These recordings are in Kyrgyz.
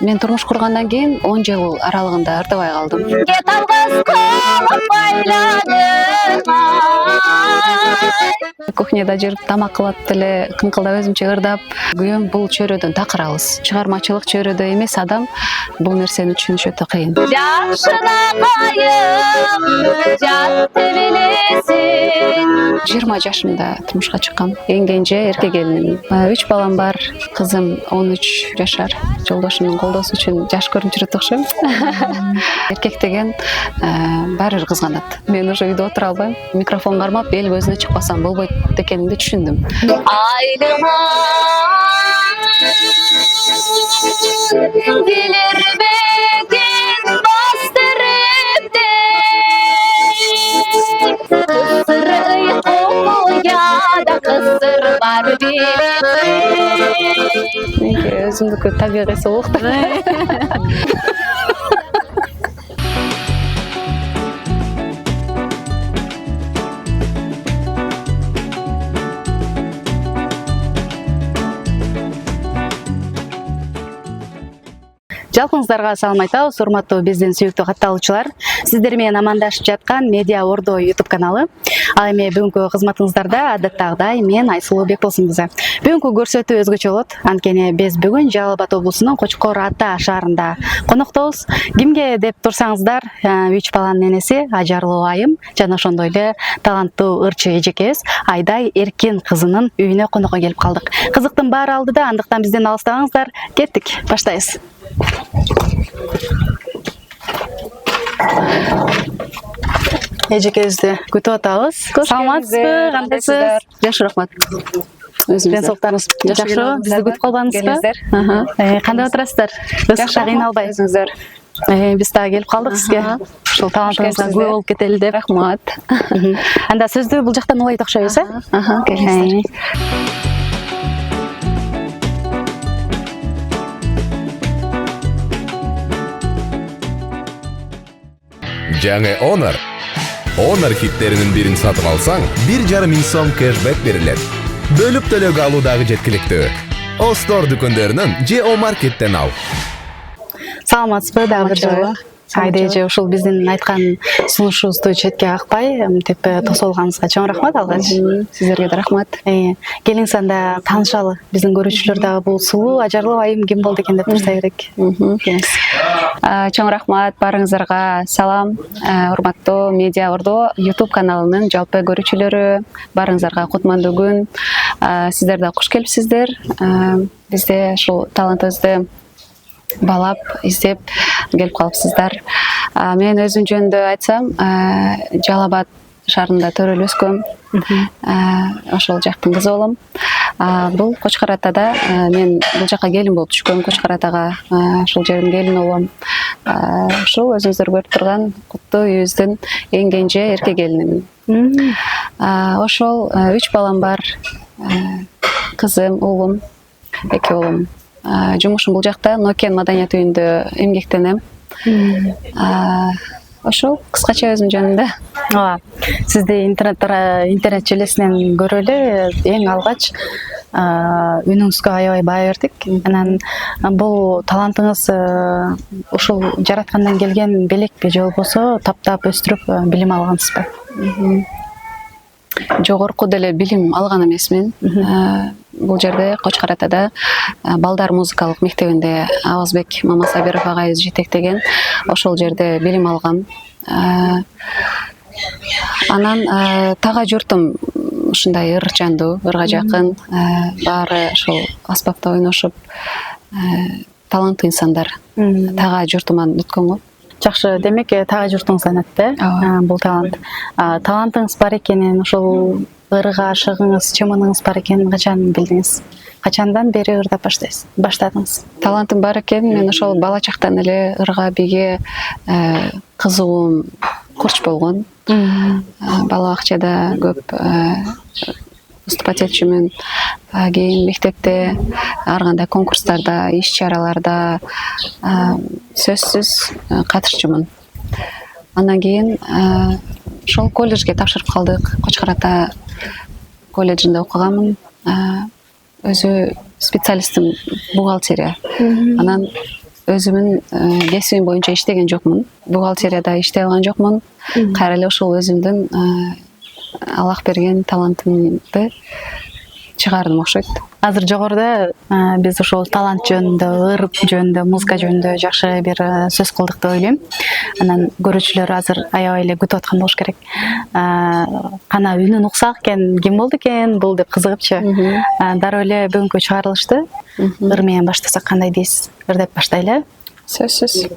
Мен турмуш кургандан кийин 10 жыл аралыгында ырдабай калдым. Кухняда жүрүп тамак кылып деле кыңкылдап өзүмчө ырдап, күйөөм бул чөйрөдөн такыр алыс. Чыгармачылык чөйрөдө эмес адам бул нерсени түшүнүшү өтө кыйын. Жашына кайым, жатты билесин. 20 жашымда турмушка чыккам. Эң кенже эркек келинмин. 3 балам бар. Кызым 13 жашар. Жолдошумдун колдоосу үчүн жаш көрүнүп жүрөт окшойм. Эркек деген баары бир кызганат. Мен уже үйдө отура албайм. Микрофон кармап, эл көзүнө чыкпасам болбойт экенимди түшүндүм. Айдыма билербеген бастырыпты. Кысырый кояда кысыр бар билем. Өзүмдүкү табигый соолуктар. Жалпыңыздарга салам айтабыз, урматтуу биздин сүйүктүү катталуучулар. Сиздер менен амандашып жаткан Медиа Ордо YouTube каналы. Ал эми бүгүнкү кызматыңыздарда адаттагыдай мен Айсулуу Бекболсун кызы. Бүгүнкү көрсөтүү өзгөчө болот. Анткени биз бүгүн Жалал Абад облусунун Кочкор Ата шаарында коноктобуз. Кимге деп турсаңыздар, 3 баланын энеси Ажарлуу айым жана ошондой эле таланттуу ырчы эжекебиз Айдай Эркин кызынын үйүнө конокко келип калдык. Кызыктын баары алдыда, андыктан бизден алыстабаңыздар. Кеттик, баштайбыз. Эжекебизди күтүп атабыз. Саламатсызбы? Кандайсыз? Жакшы, рахмат. Денсаулыктарыңыз жакшыбы? Бизди күтүп калбаңызбы? Кандай отурасыздар? Ысыкта кыйналбай. Биз дагы келип калдык сизге. Ушул талантыңызга күбө болуп кетели деп. Рахмат. Анда сөздү бул жактан улайт окшойбуз, Келиңиздер. Жаңы Honor хиттеринин бирин сатып алсаң, 1,5 миң сом кэшбэк берилет. Бөлүп төлөөгө алуу дагы жеткиликтүү. Остор дүкөндөрүнөн же О-маркеттен ал. Саламатсызбы дагы бир жолу? Айда эже, ушул биздин айткан сунушубузду четке какпай, мынтип тосолганыңызга чоң рахмат алгач. Сиздерге да рахмат. Келиңиз анда таанышалы. Биздин көрүүчүлөр дагы бул сулуу Ажарлуу айым ким болду экен деп турса керек. Чоң рахмат баарыңыздарга. Салам, урматтуу Медиа Ордо YouTube каналынын жалпы көрүүчүлөрү. Баарыңыздарга кутмандуу күн. Сиздер да куш келипсиздер. Бизде ушул талантыбызды балап, издеп келип калыпсыздар. Мен өзүм жөнүндө айтсам, Жалал Абад шаарында төрөлүп өскөм. Ошол жактын кызы болом. Бул Кочкор Атада мен бул жака келин болуп түшкөм. Кочкор Атага ушул жердин келини болом. Ушул өзүңүздөр көрүп турган куттуу үйүбүздүн эң кенже эркек келинимин. Ошол 3 балам бар. Кызым, уулум, 2 уулум. Жумушум бул жакта Нокен маданият үйүндө эмгектенем. Ошол кыскача өзүм жөнүндө. Сизди интернет желесинен көрүп эле эң алгач үнүңүзгө аябай баа бердик. Анан бул талантыңыз ушул жараткандан келген белекпи же болбосо таптап өстүрүп билим алгансызбы? Жогорку деле билим алган эмесмин. Бул жерде Кочкор Атада балдар музыкалык мектебинде Абазбек Мамасабиров агайыбыз жетектеген. Ошол жерде билим алгам. Анан тага журтум ушундай ырчандуу, ырга жакын, баары ошол аспапта ойношуп, таланттуу инсандар. Тага журтуман өткөн го. Жакшы, демек тага журтуңуздан өттү бул талант. Талантыңыз бар экенин, ошол ырга ашыгыңыз, чымыныңыз бар экенин качан билдиңиз? Качандан бери ырдап баштадыңыз? Талантым бар экен, мен ошол бала чактан эле ырга биге кызыгуум курч болгон. Бала бакчада көп выступать этчүмүн. Кийин мектепте ар кандай конкурстарда, иш-чараларда сөзсүз катышчумун. Андан кийин ошол колледжге тапшырып калдык. Кочкор Ата колледжинде окуганмын. Өзү специалистим бухгалтерия. Анан өзүмүн кесибим боюнча иштеген жокмун. Бухгалтерияда иштей алган жокмун. Кайра эле ошол өзүмдүн Аллах берген талантымды чыгардым окшойт. Азыр жогоруда биз ошол талант жөнүндө, ыр жөнүндө, музыка жөнүндө жакшы бир сөз кылдык деп ойлойм. Анан көрүүчүлөр азыр аябай эле күтүп аткан болуш керек. Кана үнүн уксак экен, ким болду экен бул деп кызыгыпчы. Дароо эле бүгүнкү чыгарылышты ыр менен баштасак кандай дейсиз? Ыр деп баштайлы. Сөзсүз.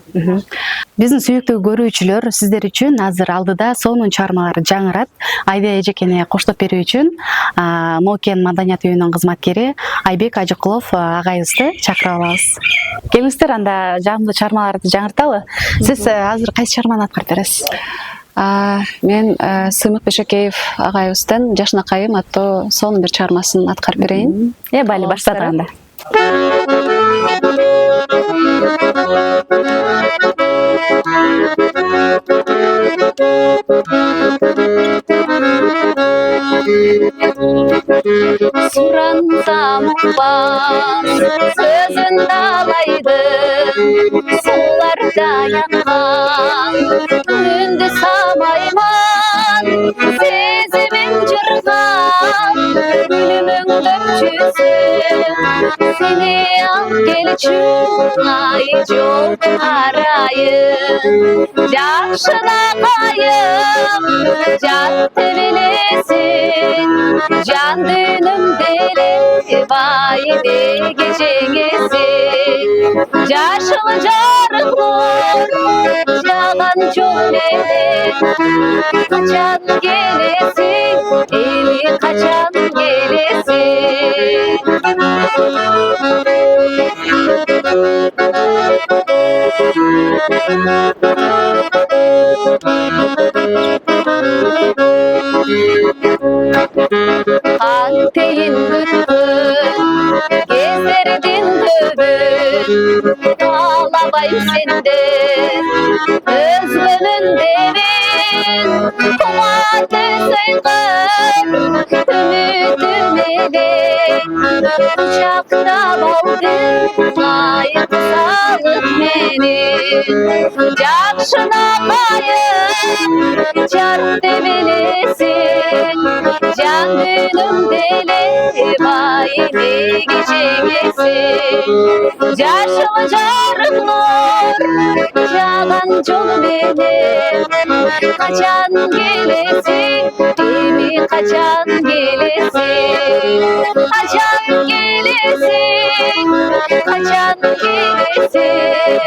Биздин сүйүктүү көрүүчүлөр сиздер үчүн азыр алдыда сонун чыгармалар жаңырат. Айбек эжекени коштоп берүү үчүн Нокен маданият үйүнүн кызматкери Айбек Ажыкулов агайыбызды чакырып алабыз. Келиңиздер, анда жамдуу чыгармаларды жаңырталы. Сиз азыр кайсы чыгарманы аткарып бересиз? Мен Сыймык Бешекеев агайыбыздын Жашнакайым аттуу сонун бир чыгармасын аткарып берейин. Бали баштадык анда. Сурансам укпас сөзүн далайды, суларда янган үнүндү самайман, сезимин жырган күлүмүң дөпчүсү, сени алып келчү ай жол арайын. Жашнакайым жатты билесиң, жан дүйнөм деле байдеге жеңесиң. Жашыл жарык нур жаган жол менен качан келесиң, эми качан келесиң? Кантейин күткөн кездердин көбүн каалабайм сенден, өзгөнүн дебин кубаты сыйгын үмүтүм эле кучактап алдың айып салып мени. Жакшынакайым жарты билесиң, жан дүйнөм деле байдеге жеңесиң. Жашыл жарык нур жаган жол менен качан келесиң, эми качан келесиң? Качан келесиң, качан келесиң?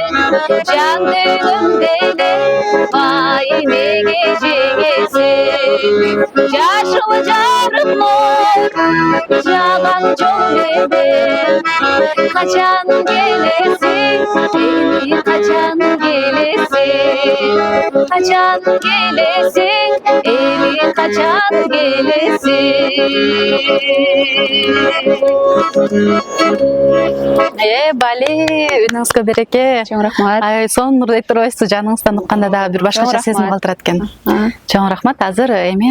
Жан дүйнөм деле байдеге жеңесиң. Жашыл жарык нур жаган жол менен качан келесиң, эми качан келесиң? Качан келесиң, эми качан келесиң? Бали, үнүңүзгө береке. Чоң рахмат. Сонун ырдайт турбайсызбы? Жаныңыздан укканда дагы бир башкача сезим калтырат экен. Чоң рахмат. Азыр эми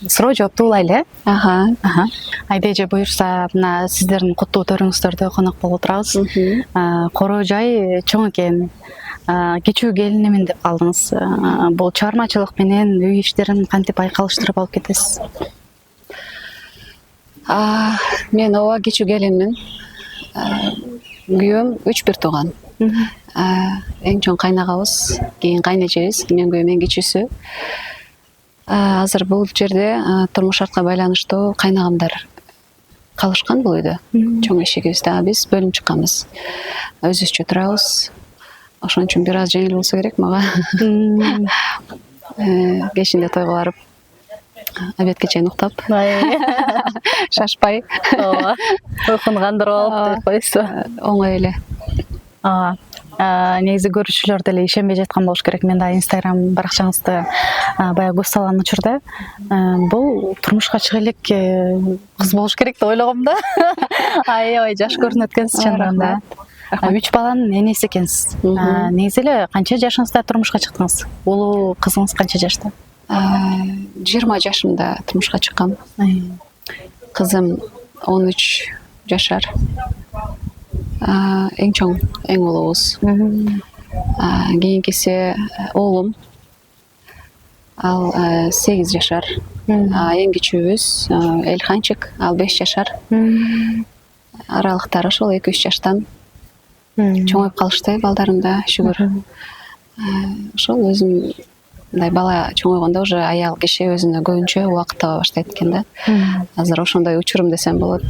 суроо жоопту улайлы. Айбек эже буюрса, мына сиздердин куттуу төрүңүздөрдө конок болуп отурабыз. Короо жай чоң экен. Кичүү келинимин деп калдыңыз. Бул чыгармачылык менен үй иштерин кантип айкалыштырып алып кетесиз? Мен ооба кичүү келинмин. Күйөөм 3-1 тууган. Эң чоң кайнагабыз, кийин кайнежебиз, мен күйөөм эң кичүүсү. Азыр бул жерде турмуш шартка байланыштуу кайнагамдар калышкан бул үйдө. Чоң эшигибизде биз бөлүнүп чыкканбыз. Өзүбүзчө турабыз. Ошон үчүн бир аз жеңил болсо керек мага. Кечинде тойго барып, обедке чейин уктап, шашпай. Ооба. Уйкун кандырып алып деп койсузбу? Оңой эле. Негизи көрүүчүлөр деле ишенбей жаткан болуш керек. Мен да Instagram баракчаңызды баягы көз салган учурда бул турмушка чыга элек кыз болуш керек деп ойлогом да. Аябай жаш көрүнөт экенсиз чындыгында. 3 баланын энеси экенсиз. Негизи эле канча жашыңызда турмушка чыктыңыз? Улуу кызыңыз канча жашта? 20 жашымда турмушка чыккам. Кызым 13 жашар. Эң чоң, эң улуубуз. Кийинкиси уулум. Ал 8 жашар. Эң кичүүбүз Элханчик, ал 5 жашар. Аралыктары ошол 2-3 жаштан чоңоюп калышты балдарым да, шүгүр. Ошол өзүм мындай бала чоңойгондо уже аял киши өзүнө көбүнчө убакыт таба баштайт экен да. Азыр ошондой учурум десем болот.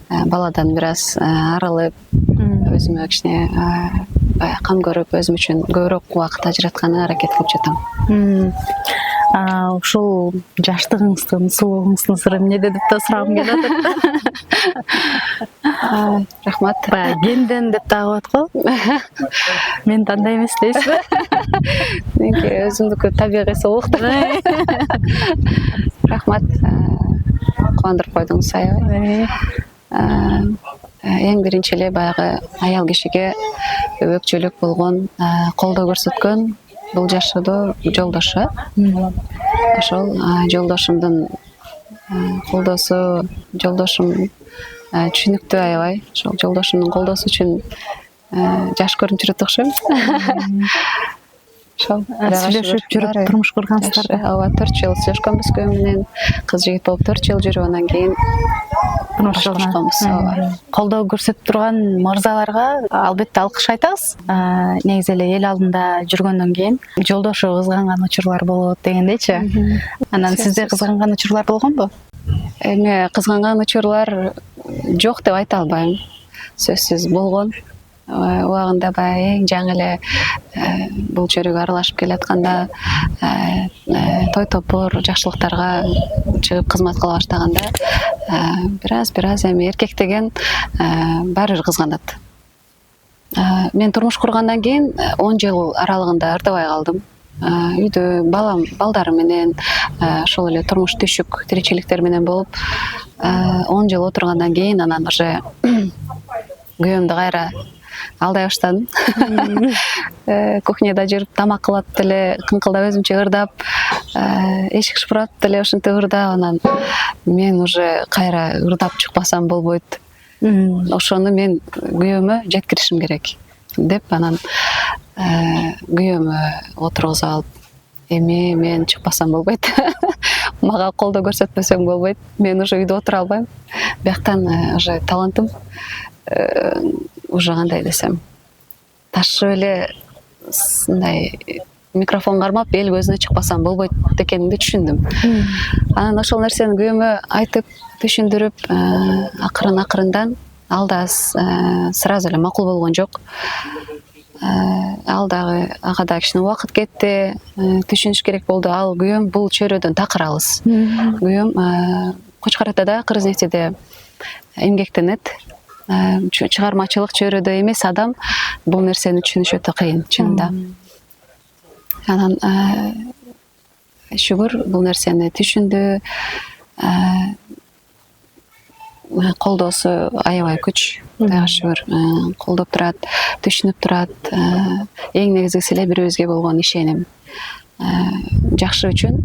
Баладан бир аз арылып, өзүмө кичине баягы кам көрүп, өзүм үчүн көбүрөөк убакыт ажыратканы аракет кылып жатам. Ушул жаштыгыңыздын, сулуулугуңуздун сыры эмнеде деп да сурагым келип атат. Рахмат. Баягы генден деп дагы коет го. Мен андай эмес дейсизби? Меники өзүмдүкү табигый сулуулук. Рахмат. Кубандырып койдуңуз аябай. Эң биринчи эле баягы аял кишиге өбөкчөлүк болгон, колдоо көрсөткөн бул жашоодо жолдошу. Ошол жолдошумдун колдоосу, жолдошум түшүнүктүү аябай. Ошол жолдошумдун колдоосу үчүн жаш көрүнүп жүрөт окшойм. Ошол сүйлөшүп жүрүп турмуш кургансыздар да. Ооба, 4 жыл сүйлөшкөнбүз күйөөм менен. Кыз жигит болуп 4 жыл жүрүп, андан кийин турмуш курганбыз. Колдоо көрсөтүп турган мырзаларга албетте алкыш айтабыз. Негизи эле эл алдында жүргөндөн кийин жолдошу кызганган учурлар болот дегендейчи. Анан сизде кызганган учурлар болгонбу? Эми кызганган учурлар жок деп айта албайм. Сөзсүз болгон. Убагында баягы эң жаңы эле бул чөйрөгө аралашып келатканда, той топур, жакшылыктарга чыгып кызмат кыла баштаганда, бир аз эми эркек деген баары бир кызганат. Мен турмуш кургандан кийин 10 жыл аралыгында ырдабай калдым. Үйдө балдарым менен ошол эле турмуш түшүк тиричиликтер менен болуп 10 жыл отургандан кийин анан уже күйөөмдү кайра алдай баштадым. Кухняда жүрүп тамак кылып деле, кыңкылдап өзүмчө ырдап, эшик шыпырап деле ошентип ырдап, анан мен уже кайра ырдап чыкпасам болбойт. Ошону мен күйөөмө жеткиришим керек деп, анан күйөөмө отургузуп алып, эми мен чыкпасам болбойт. Мага колдоо көрсөтпөсөң болбойт. Мен уже үйдө отура албайм. Бияктан уже талантым уже кандай десем, ташып эле мындай микрофон кармап эл көзүнө чыкпасам болбойт экенимди түшүндүм. Анан ошол нерсени күйөөмө айтып, түшүндүрүп, акырындан ал да сразу эле макул болгон жок. Ал дагы ага да кичине убакыт кетти, түшүнүш керек болду. Ал күйөөм бул чөйрөдөн такыр алыс. Күйөөм Кочкор Атада, Кыргыз нефтиде эмгектенет. Чыгармачылык чөйрөдө эмес адам бул нерсени түшүнүш өтө кыйын, чынында. Анан шүгүр бул нерсени түшүндү. Колдоосу аябай күч, шүгүр колдоп турат, түшүнүп турат. Эң негизгиси эле бири бирибизге болгон ишеним. Жакшы үчүн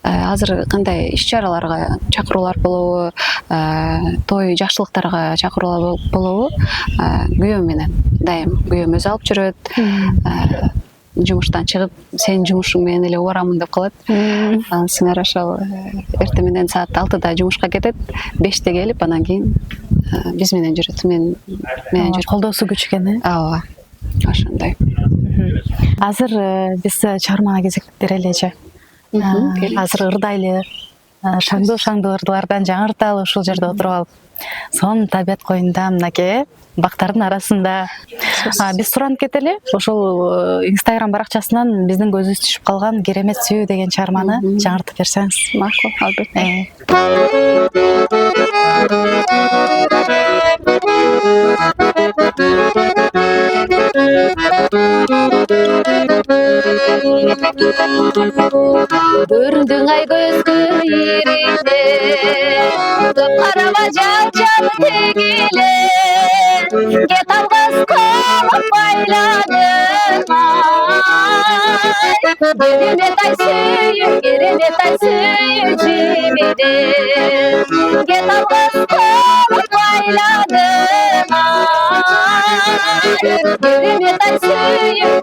азыр кандай иш-чараларга чакыруулар болобу, той жакшылыктарга чакыруулар болобу, күйөөм менен дайым күйөөм өзү алып жүрөт. Жумуштан чыгып, сен жумушуң менен эле убарамын деп калат. Анан сыңар ошол эртең менен саат 6-да жумушка кетет, 5-те келип, анан кийин биз менен жүрөт. Мен менен жүрөт. Колдоосу күч экен, э? Ооба. Ошондой. Азыр биз чыгармага кезек бере элечи. Азыр ырдайлы, шаңдуу ырдылардан жаңырталы ушул жерде отуруп алып. Сонун табият коюнда мынакей бактардын арасында биз суранып кетели. Ошол Instagram баракчасынан биздин көзүбүз түшүп калган Керемет сүйүү деген чыгарманы жаңыртып берсеңиз. Макул, албетте. Көрүндүң ай көзгө иринде, көп карама жал тегиле, кет алгыс колуп байланым ай. Керемет ай сүйүү жибиде, кет алгыс колуп байланым ай. Керемет ай сүйүү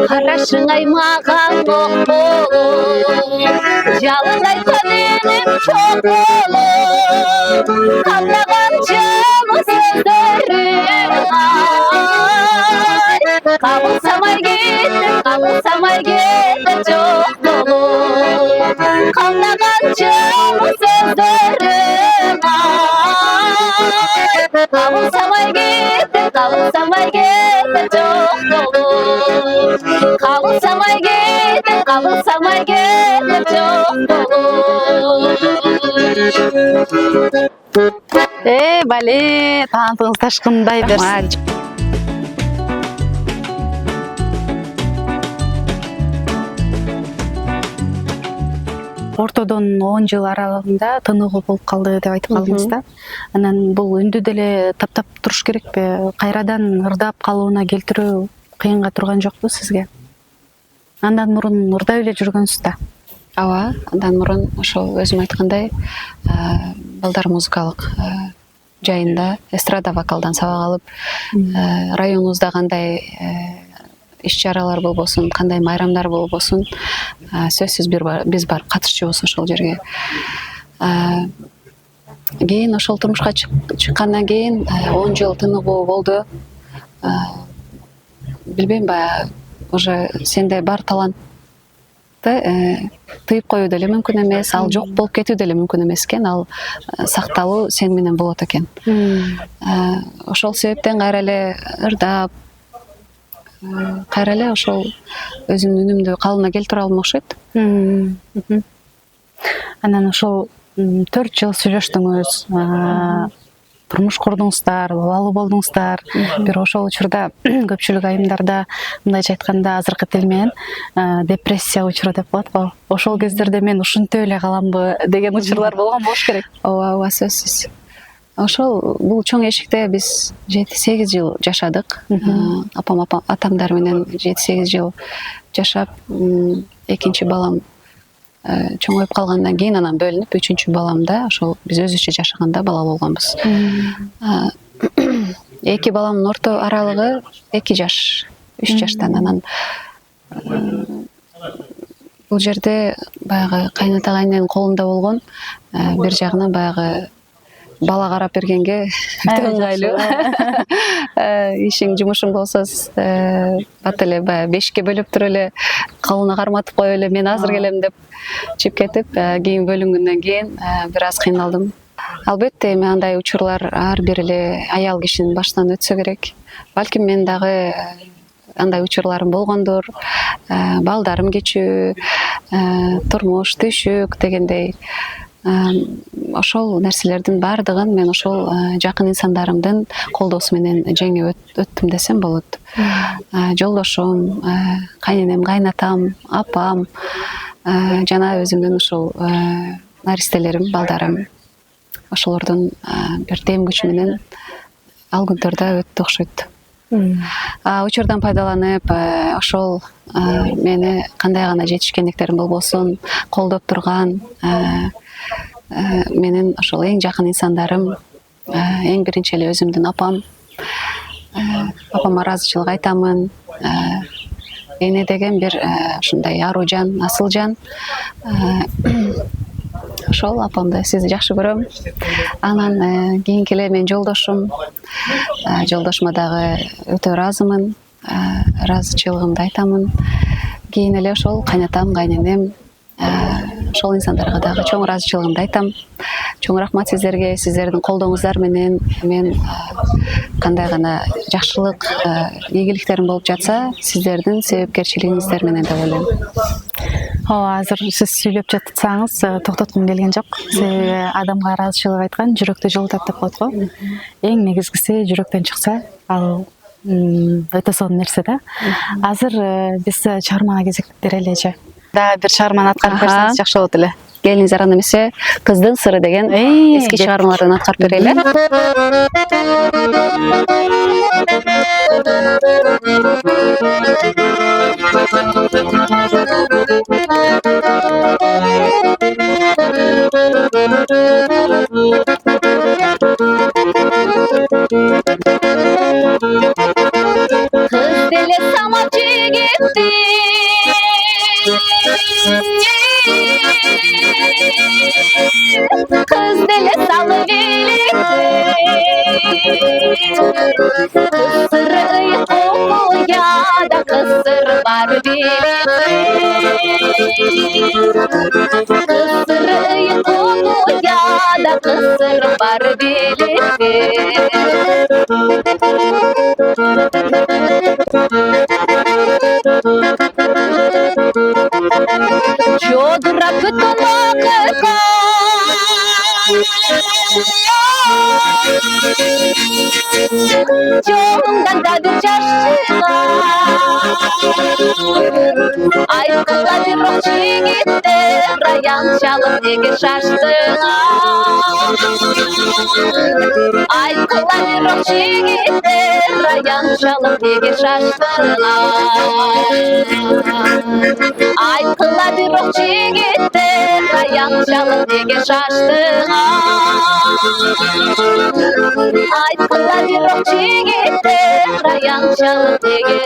Қарашың ай маған оқ болып, жалындай төненім çok болып, қамдаған жылы сөздерің ай. Қабылсамай кетті жоқ болып, қамдаған жылы сөздерің ай. Қабылсамай кетті жоқ болып, қабылсамай кетті жоқ болып. Бале, талантыңыз ташқындай берсін. Ортодон 10 жыл аралығында тынығу болып қалды деп айтып қалдыңыз да. Анан бұл үнді деле таптап туруш керек пе? Кайрадан ырдап калууна келтирүү кыйынга турган жокпу сизге? Андан мурун ырдап эле жүргөнсүз да. Ооба, андан мурун ошол өзүм айткандай, балдар музыкалык жайында эстрада вокалдан сабак алып, районубузда кандай иш-чаралар болбосун, кандай майрамдар болбосун, сөзсүз биз бар катышчубуз ошол жерге. Кийин ошол турмушка чыккандан кийин 10 жыл тыныгуу болду. Билбейм, баягы уже сенде бар талантты тыйып коюу деле мүмкүн эмес, ал жок болуп кетүү деле мүмкүн эмес экен, ал сакталуу сен менен болот экен. Ошол себептен кайра эле ырдап, кайра эле ошол өзүмдүн үнүмдү калыбына келтире алдым окшойт. Анан ошол 4 жыл сүйлөштүңүз, турмуш курдуңуздар, балалуу болдуңуздар. Бир ошол учурда көпчүлүк айымдарда мындайча айтканда азыркы тил менен депрессия учуру деп коет го. Ошол кездерде мен ушинтип эле каламбы деген учурлар болгон болуш керек. Ооба, сөзсүз. Ошол бул чоң эшикте биз 7-8 жыл жашадык. Атамдар менен 7-8 жыл жашап, экинчи балам чоңоюп калгандан кийин анан бөлүнүп, 3-чү баламда ошол биз өзүбүзчө жашаганда бала болгонбуз. Эки баламдын орто аралыгы 2 жаш, 3 жаштан. Анан бул жерде баягы кайната кайненин колунда болгон, бир жагынан баягы бала карап бергенге ыңгайлуу. Ишиң, жумушуң болсо бат эле баягы 5ке бөлүп туруп эле колуна карматып коюп эле мен азыр келем деп чип кетип, кийин бөлүнгөндөн кийин бир аз кыйналдым. Албетте, эми андай учурлар ар бир эле аял кишинин башынан өтсө керек. Балким мен дагы андай учурларым болгондур. Балдарым кечүү, турмуш, түйшүк дегендей. Ошол нерселердин баардыгын мен ошол жакын инсандарымдын колдоосу менен жеңип өттүм десем болот. Жолдошум, кайненем, кайнатам, апам, жана өзүмдүн ушул наристелерим, балдарым. Ошолордун бир дем күчү менен ал күндөрдө өттү окшойт. Учурдан пайдаланып, ошол мени кандай гана жетишкендиктерим болбосун колдоп турган менин ошол эң жакын инсандарым, эң биринчи эле өзүмдүн апам. Апама ыраазычылык айтамын. Эне деген бир ушундай аруу жан, асыл жан. Ошол апамды сизди жакшы көрөм. Анан кийинки эле мен жолдошум. Жолдошума дагы өтө ыраазымын. Ыраазычылыгымды айтамын. Кийин эле ошол кайнатам, кайненем, ошол инсандарга дагы чоң ыраазычылыгымды айтам. Чоң рахмат сиздерге, сиздердин колдооңуздар менен мен кандай гана жакшылык, ийгиликтерим болуп жатса, сиздердин себепкерчилигиңиздер менен деп ойлойм. Азыр сиз сүйлөп жатсаңыз токтоткум келген жок. Себеби адамга ыраазычылык айткан жүрөктү жылытат деп коет го. Эң негизгиси жүрөктөн чыкса, ал өтө сонун нерсе да. Азыр биз чыгармага кезек береличи. Да, бир чыгарманы аткарып берсеңиз жакшы болот эле. келиңиздер анда эмесе Кыздын сыры деген эски чыгармалардан аткарып берели. Kız deli samacı gitti. Kız deli salıverdi. Kısırı koku ya da kısır var Kısırı koku ya da kısır var Çodra kıtmak Yolundan da bir çarşıga Aykıla bir rohçu gitti Rayan çalıp ege şaştığa Aykıla bir rohçu gitti Rayan çalıp ege şaştığa Aykıla bir rohçu gitti Rayan çalıp ege şaştığa Aykıla bir rohçu gitti Rayan çalıp ege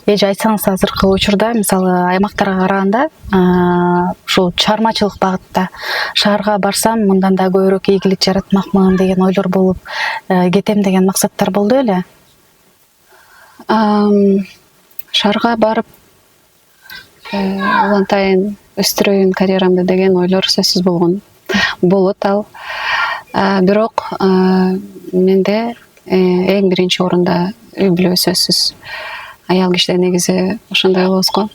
Эже айтсаңыз азыркы учурда мисалы аймактарга караганда ушул чыгармачылык багытта шаарга барсам мындан да көбүрөөк ийгилик жаратмакмын деген ойлор болуп кетем деген максаттар болду эле. Шаарга барып улантайын өстүрөйүн карьерамды деген ойлор сөзсүз болгон. Болот ал. Бирок менде эң биринчи орунда үй бүлө сөзсүз. Аял кишилер негизи ошондой болобуз го.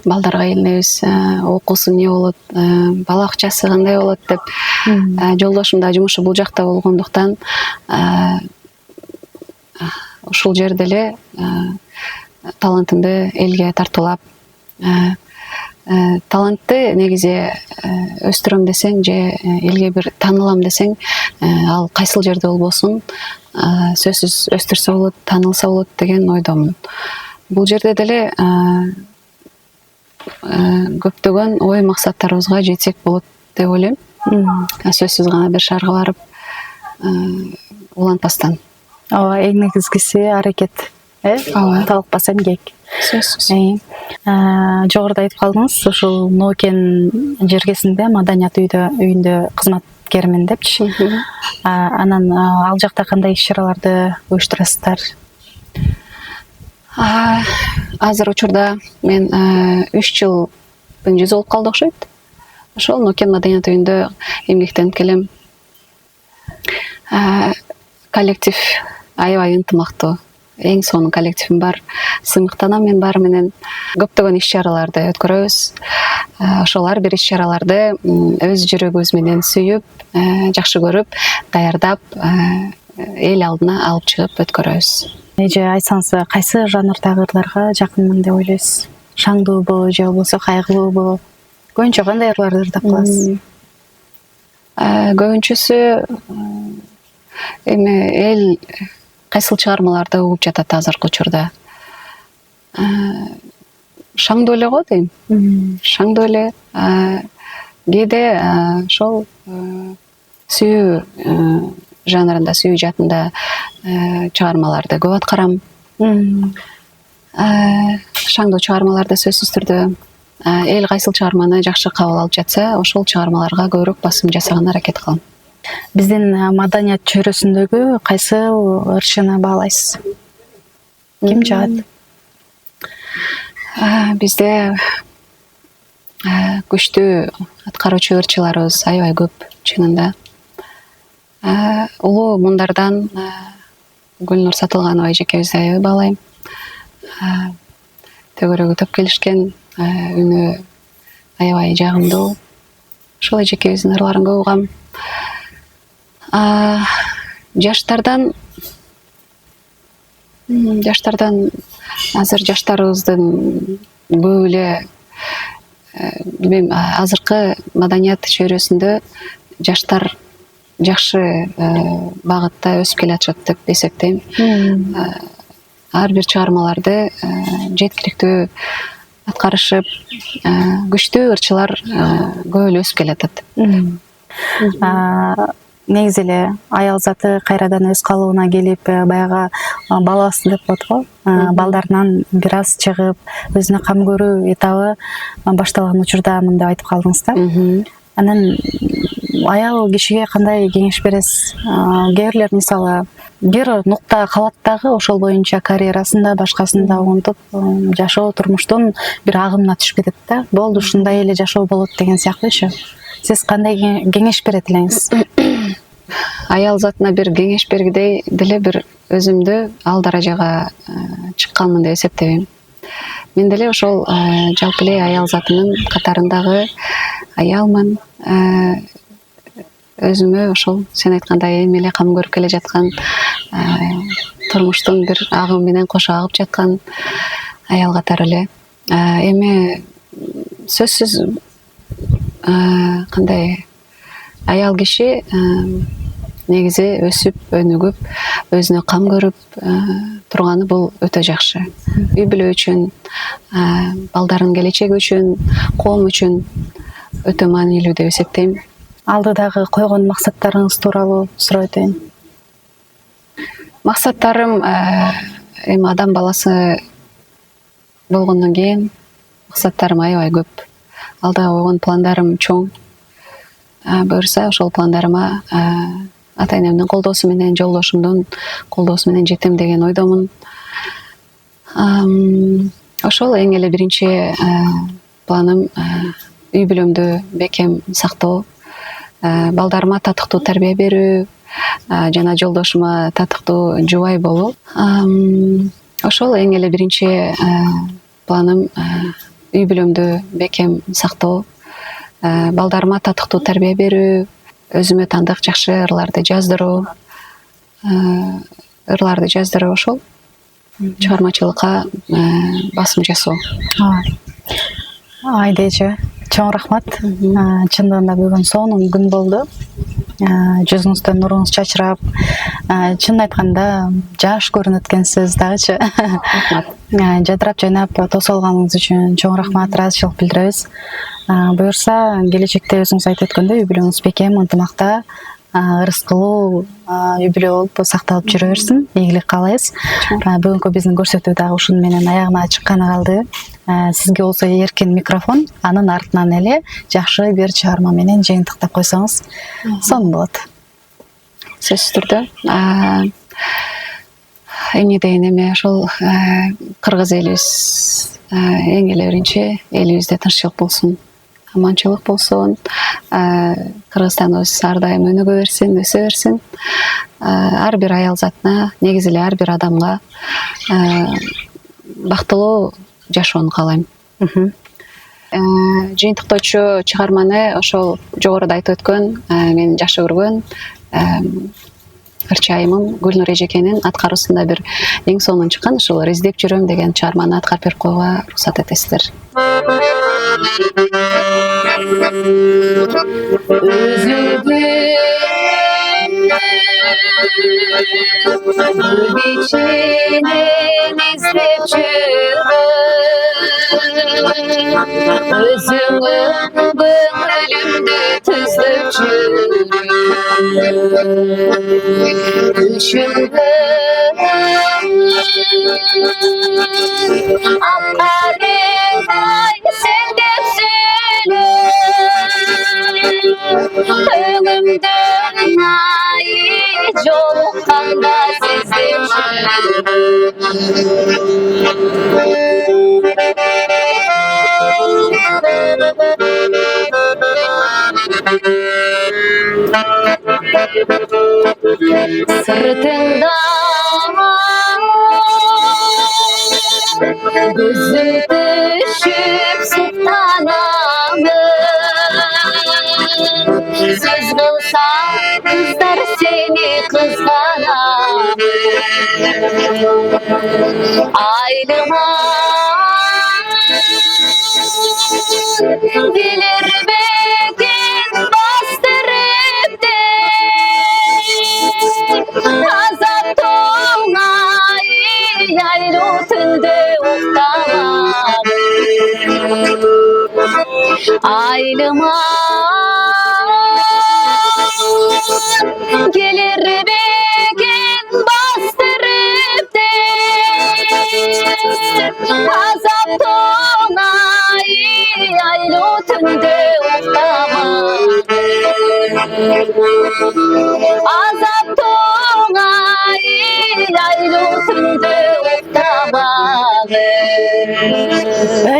Балдарга элнебиз, окуусу эмне болот, бала акчасы кандай болот деп. Жолдошум да жумушу бул жакта болгондуктан ушул жерде эле талантымды элге тартуулап, талантты негизи өстүрөм десең же элге бир таанылам десең, ал кайсыл жерде болбосун сөзсүз өстүрсө болот, таанылса болот деген ойдомун. Бул жерде деле көптөгөн ой максаттарыбызга жетсек болот деп ойлойм. Сөзсүз гана бир шаарга барып улантпастан. Ооба, эң негизгиси аракет, талыкпаса эмгек. Сөзсүз. Жогоруда айтып калдыңыз, ушул Нокен жергесинде маданият үйүндө кызматкермин депчи. Анан ал жакта кандай иш-чараларды уюштурасыздар? Азыр учурда мен 3 жылдын жүзү болуп калды окшойт. Ошол Нокен маданият үйүндө эмгектенип келем. Коллектив аябай ынтымактуу. Эң сонун коллективим бар. Сыймыктанам мен баары менен. Көптөгөн иш-чараларды өткөрөбүз. Ошол ар бир иш-чараларды өз жүрөгүбүз менен сүйүп, жакшы көрүп, даярдап, эл алдына алып чыгып өткөрөбүз. Эже айтсаңыз, кайсы жанрдагы ырларга жакынмын деп ойлойсуз? Шаңдуубу же болбосо кайгылуубу? Көбүнчө кандай ырларды ырдап каласыз? Көбүнчөсү эми эл кайсыл чыгармаларды угуп жатат азыркы учурда. Шаңдуу эле го дейм. Шаңдуу эле. Кээде ошол сүйүү жанрында, сүйүү жаатында чыгармаларды көп аткарам. Шаңдуу чыгармаларды сөзсүз түрдө эл кайсыл чыгарманы жакшы кабыл алып жатса, ошол чыгармаларга көбүрөөк басым жасаганга аракет кылам. Биздин маданият чөйрөсүндөгү кайсыл ырчыны баалайсыз? Ким жагат? Бизде күчтүү аткаруучу ырчыларыбыз аябай көп чынында. Улуу мундардан Гүлнур Сатылганова эжекебизди аябай баалайм. Төгөрөгү топ келишкен, үнү аябай жагымдуу. Ошол эжекебиздин ырларын көп угам. Жаштардан азыр жаштарыбыздын көп эле билбейм, азыркы маданият чөйрөсүндө жаштар жакшы багытта өсүп келатышат деп эсептейм. Ар бир чыгармаларды жеткиликтүү аткарышып, күчтүү ырчылар көп эле өсүп келатат. Негизи эле аял заты кайрадан өз калыбына келип, баягы баласы деп коет го, балдарынан бир аз чыгып, өзүнө кам көрүү этабы башталган учурда мындай айтып калдыңыз да. Анан аял кишиге кандай кеңеш бересиз? Кээ бирлер мисалы бир нукта калат дагы, ошол боюнча карьерасында, башкасында унутуп, жашоо турмуштун бир агымына түшүп кетет да. Болду, ушундай эле жашоо болот деген сыяктуучу. Сиз кандай кеңеш берет элеңиз? Аял затына бир кеңеш бергидей деле бир өзүмдү ал даражага чыкканмын деп эсептебейм. Мен деле ошол жалпы эле аял затынын катарындагы аялмын. Өзүмө ошол сен айткандай эми эле кам көрүп келе жаткан, турмуштун бир агымы менен кошо агып жаткан аял катары эле. Эми сөзсүз кандай аял киши негизи өсүп, өнүгүп, өзүнө кам көрүп турганы бул өтө жакшы. Үй бүлө үчүн, балдарынын келечеги үчүн, коом үчүн өтө маанилүү деп эсептейм. Алдыдагы койгон максаттарыңыз тууралуу сурап өтөйүн. Максаттарым эми адам баласы болгондон кийин максаттарым аябай көп. Алдыга койгон пландарым чоң. Буюрса ошол пландарыма ата энемдин колдоосу менен, жолдошумдун колдоосу менен жетем деген ойдомун. Ошол эң эле биринчи планым үй бүлөмдү бекем сактоо, балдарыма татыктуу тарбия берүү, жана жолдошума татыктуу жубай болуу. Ошол эң эле биринчи планым үй бүлөмдү бекем сактоо, балдарыма татыктуу тарбия берүү, өзүмө тандык жакшы ырларды жаздыруу, ошол чыгармачылыкка басым жасоо. Айдечи, чоң рахмат. Чындыгында бүгүн сонун күн болду. Жүзүңүздөн нуруңуз чачырап, чынын айтканда жаш көрүнөт экенсиз дагычы. Жадырап жайнап тосолганыңыз үчүн чоң рахмат, ыраазычылык билдиребиз. Буюрса, келечекте өзүңүз айтып өткөндөй, үй бүлөңүз бекем, ынтымакта, ырыскылуу үй бүлө болуп сакталып жүрө берсин. Ийгилик каалайбыз. Бүгүнкү биздин көрсөтүү дагы ушуну менен аягына чыкканы калды. Сизге болсо эркин микрофон, анын артынан эле жакшы бир чыгарма менен жыйынтыктап койсоңуз сонун болот. Сөзсүз түрдө. Эмне дейин, эми ошол кыргыз элибиз эң эле биринчи элибизде тынччылык болсун, аманчылык болсун, Кыргызстаныбыз ар дайым өнүгө берсин, өсө берсин. Ар бир аял затына, негизи эле ар бир адамга бактылуу жашоону каалайм. Жыйынтыктоочу чыгарманы ошол жогоруда айтып өткөн, менин жакшы көргөн ырчы айымым Гүлнур эжекенин аткаруусунда бир эң сонун чыккан ушул «Издеп жүрөм» деген чыгарманы аткарып берип коюуга уруксат этесиздер. Özüңü gönlümde tüzdüp düşümde Akkarengay sen depsene Öngümden nayi jolukanda sizdip sırtında gözüm düşüp sıktanamın söz kılsa kızlar seni kızganar aylıma gelir begin bastırıp de azap toğay yaylı tünde uğtamam aylıma gelir begin bastırıp de azap toğay yaylı tünde uğtamam azap toğay yaylı tünde uğtamam